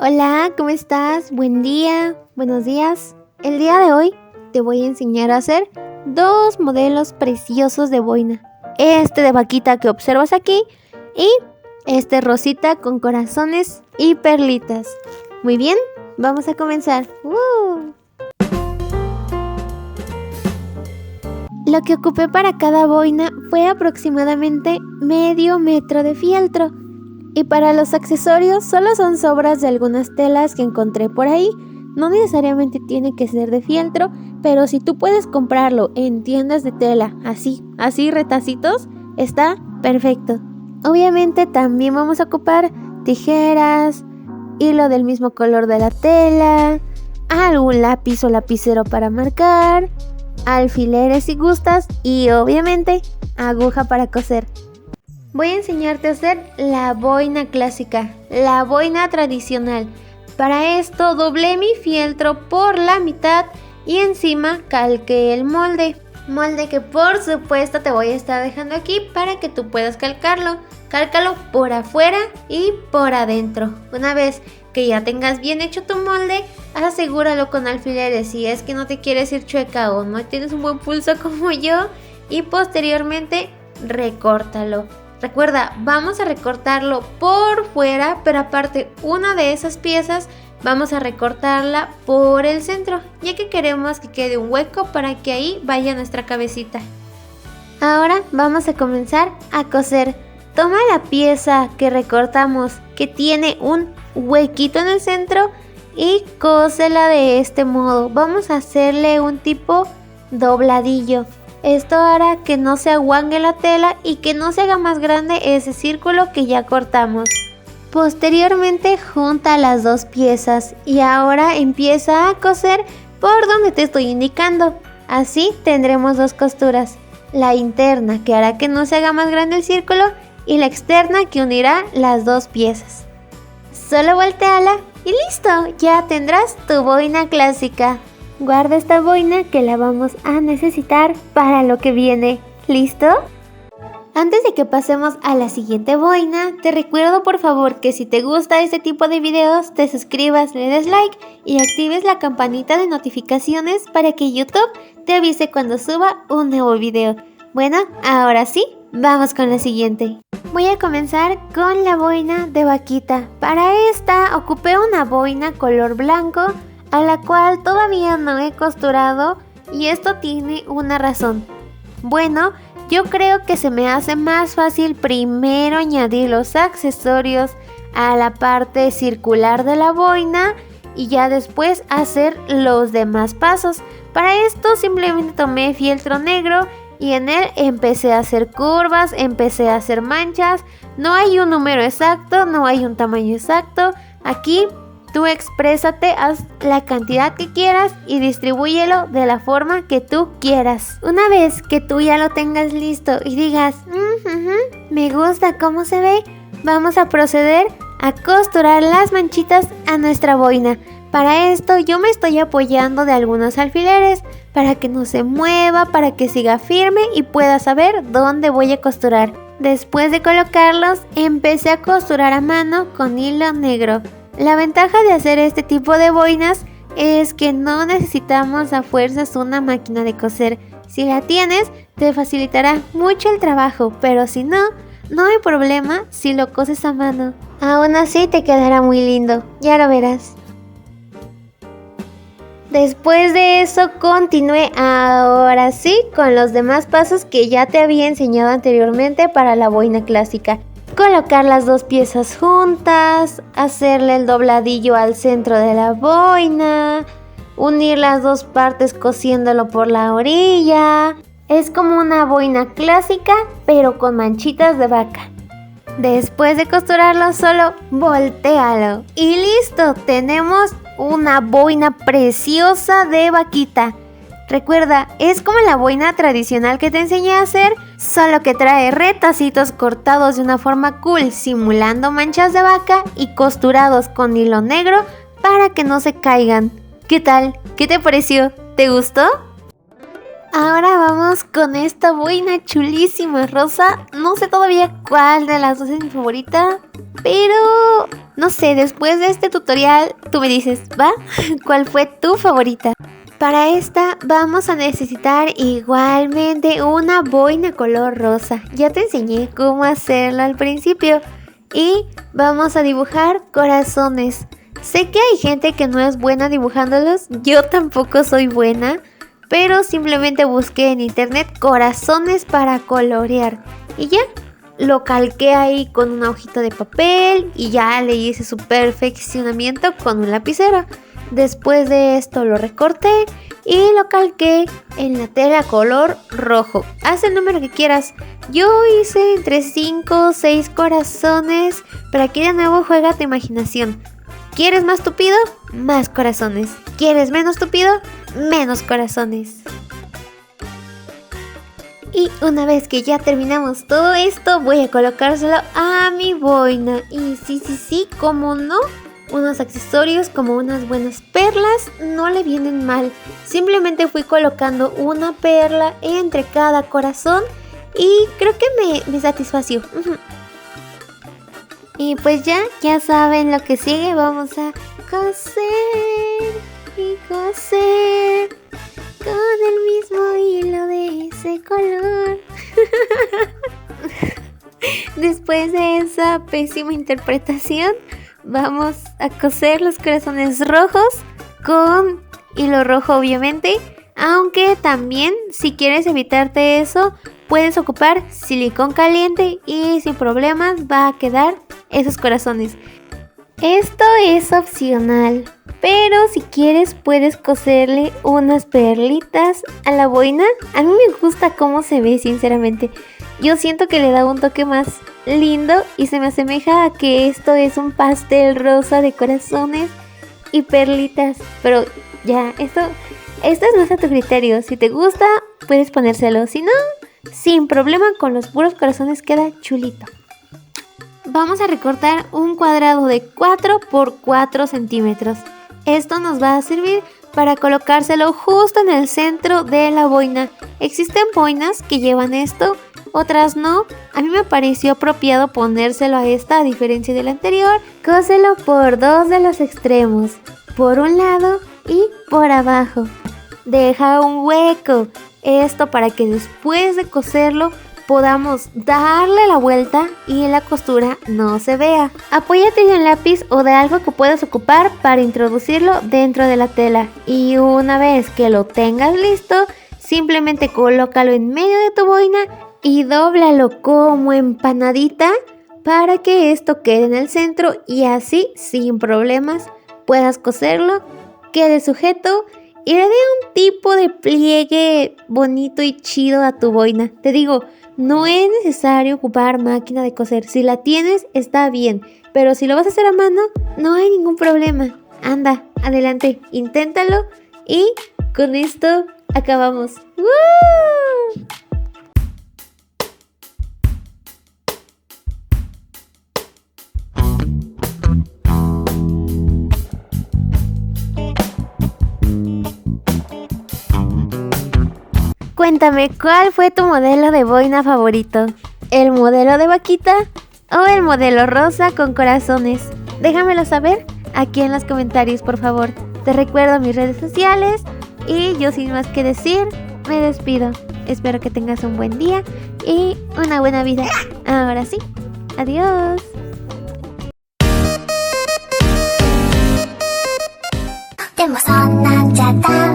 Hola, ¿cómo estás? Buen día, buenos días. El día de hoy te voy a enseñar a hacer dos modelos preciosos de boina. Este de vaquita que observas aquí y este rosita con corazones y perlitas. Muy bien, vamos a comenzar. Lo que ocupé para cada boina fue aproximadamente medio metro de fieltro. Y para los accesorios solo son sobras de algunas telas que encontré por ahí. No necesariamente tiene que ser de fieltro, pero si tú puedes comprarlo en tiendas de tela, así retacitos, está perfecto. Obviamente también vamos a ocupar tijeras, hilo del mismo color de la tela, algún lápiz o lapicero para marcar, alfileres si gustas y obviamente aguja para coser. Voy a enseñarte a hacer la boina clásica, la boina tradicional. Para esto doblé mi fieltro por la mitad y encima calqué el molde. Molde que por supuesto te voy a estar dejando aquí para que tú puedas calcarlo. Cálcalo por afuera y por adentro. Una vez que ya tengas bien hecho tu molde, asegúralo con alfileres si es que no te quieres ir chueca o no tienes un buen pulso como yo. Y posteriormente recórtalo. Recuerda, vamos a recortarlo por fuera, pero aparte una de esas piezas vamos a recortarla por el centro, ya que queremos que quede un hueco para que ahí vaya nuestra cabecita. Ahora vamos a comenzar a coser. Toma la pieza que recortamos, que tiene un huequito en el centro, y cósela de este modo. Vamos a hacerle un tipo dobladillo. Esto hará que no se aguangue la tela y que no se haga más grande ese círculo que ya cortamos. Posteriormente junta las dos piezas y ahora empieza a coser por donde te estoy indicando. Así tendremos dos costuras, la interna que hará que no se haga más grande el círculo y la externa que unirá las dos piezas. Solo volteala y listo, ya tendrás tu boina clásica. Guarda esta boina que la vamos a necesitar para lo que viene. ¿Listo? Antes de que pasemos a la siguiente boina, te recuerdo por favor que si te gusta este tipo de videos, te suscribas, le des like y actives la campanita de notificaciones para que YouTube te avise cuando suba un nuevo video. Bueno, ahora sí, vamos con la siguiente. Voy a comenzar con la boina de vaquita. Para esta ocupé una boina color blanco, a la cual todavía no he costurado, y esto tiene una razón. Bueno, yo creo que se me hace más fácil primero añadir los accesorios a la parte circular de la boina y ya después hacer los demás pasos. Para esto simplemente tomé fieltro negro y en él empecé a hacer curvas, empecé a hacer manchas. No hay un número exacto, no hay un tamaño exacto. Aquí tú exprésate, haz la cantidad que quieras y distribúyelo de la forma que tú quieras. Una vez que tú ya lo tengas listo y digas, me gusta cómo se ve, vamos a proceder a costurar las manchitas a nuestra boina. Para esto yo me estoy apoyando de algunos alfileres para que no se mueva, para que siga firme y pueda saber dónde voy a costurar. Después de colocarlos, empecé a costurar a mano con hilo negro. La ventaja de hacer este tipo de boinas es que no necesitamos a fuerzas una máquina de coser. Si la tienes, te facilitará mucho el trabajo, pero si no, no hay problema si lo coses a mano. Aún así te quedará muy lindo, ya lo verás. Después de eso continué ahora sí con los demás pasos que ya te había enseñado anteriormente para la boina clásica. Colocar las dos piezas juntas, hacerle el dobladillo al centro de la boina, unir las dos partes cosiéndolo por la orilla. Es como una boina clásica, pero con manchitas de vaca. Después de costurarlo, solo voltéalo. Y listo, tenemos una boina preciosa de vaquita. Recuerda, es como la boina tradicional que te enseñé a hacer, solo que trae retacitos cortados de una forma cool, simulando manchas de vaca y costurados con hilo negro para que no se caigan. ¿Qué tal? ¿Qué te pareció? ¿Te gustó? Ahora vamos con esta boina chulísima rosa. No sé todavía cuál de las dos es mi favorita, pero No sé, después de este tutorial tú me dices, ¿va? ¿Cuál fue tu favorita? Para esta vamos a necesitar igualmente una boina color rosa. Ya te enseñé cómo hacerlo al principio. Y vamos a dibujar corazones. Sé que hay gente que no es buena dibujándolos, yo tampoco soy buena, pero simplemente busqué en internet corazones para colorear y ya lo calqué ahí con una hojita de papel y ya le hice su perfeccionamiento con un lapicero. Después de esto lo recorté y lo calqué en la tela color rojo. Haz el número que quieras. Yo hice entre 5 o 6 corazones, pero aquí de nuevo juega tu imaginación. ¿Quieres más tupido? Más corazones. ¿Quieres menos tupido? Menos corazones. Y una vez que ya terminamos todo esto, voy a colocárselo a mi boina. Y sí, como no, unos accesorios como unas buenas perlas no le vienen mal. Simplemente fui colocando una perla entre cada corazón y creo que me satisfació. Y pues ya saben lo que sigue. Vamos a coser y coser con el mismo hilo de ese color. Después de esa pésima interpretación, vamos a coser los corazones rojos con hilo rojo, obviamente. Aunque también, si quieres evitarte eso, puedes ocupar silicón caliente y sin problemas va a quedar esos corazones. Esto es opcional, pero si quieres puedes coserle unas perlitas a la boina. A mí me gusta cómo se ve, sinceramente. Yo siento que le da un toque más lindo y se me asemeja a que esto es un pastel rosa de corazones y perlitas. Pero ya, esto es más a tu criterio. Si te gusta, puedes ponérselo. Si no, sin problema, con los puros corazones queda chulito. Vamos a recortar un cuadrado de 4 por 4 centímetros. Esto nos va a servir para colocárselo justo en el centro de la boina. Existen boinas que llevan esto, otras no. A mí me pareció apropiado ponérselo a esta, a diferencia de la anterior. Cóselo por 2 de los extremos, por un lado y por abajo. Deja un hueco, esto para que después de coserlo podamos darle la vuelta y la costura no se vea. Apóyate de un lápiz o de algo que puedas ocupar para introducirlo dentro de la tela. Y una vez que lo tengas listo, simplemente colócalo en medio de tu boina y dóblalo como empanadita para que esto quede en el centro y así, sin problemas, puedas coserlo, quede sujeto y le dé un tipo de pliegue bonito y chido a tu boina. Te digo, no es necesario ocupar máquina de coser. Si la tienes, está bien. Pero si lo vas a hacer a mano, no hay ningún problema. Anda, adelante, inténtalo. Y con esto acabamos. ¡Woo! Cuéntame, ¿cuál fue tu modelo de boina favorito? ¿El modelo de vaquita o el modelo rosa con corazones? Déjamelo saber aquí en los comentarios, por favor. Te recuerdo mis redes sociales y yo sin más que decir, me despido. Espero que tengas un buen día y una buena vida. Ahora sí, adiós. Deもそんなんじゃダメ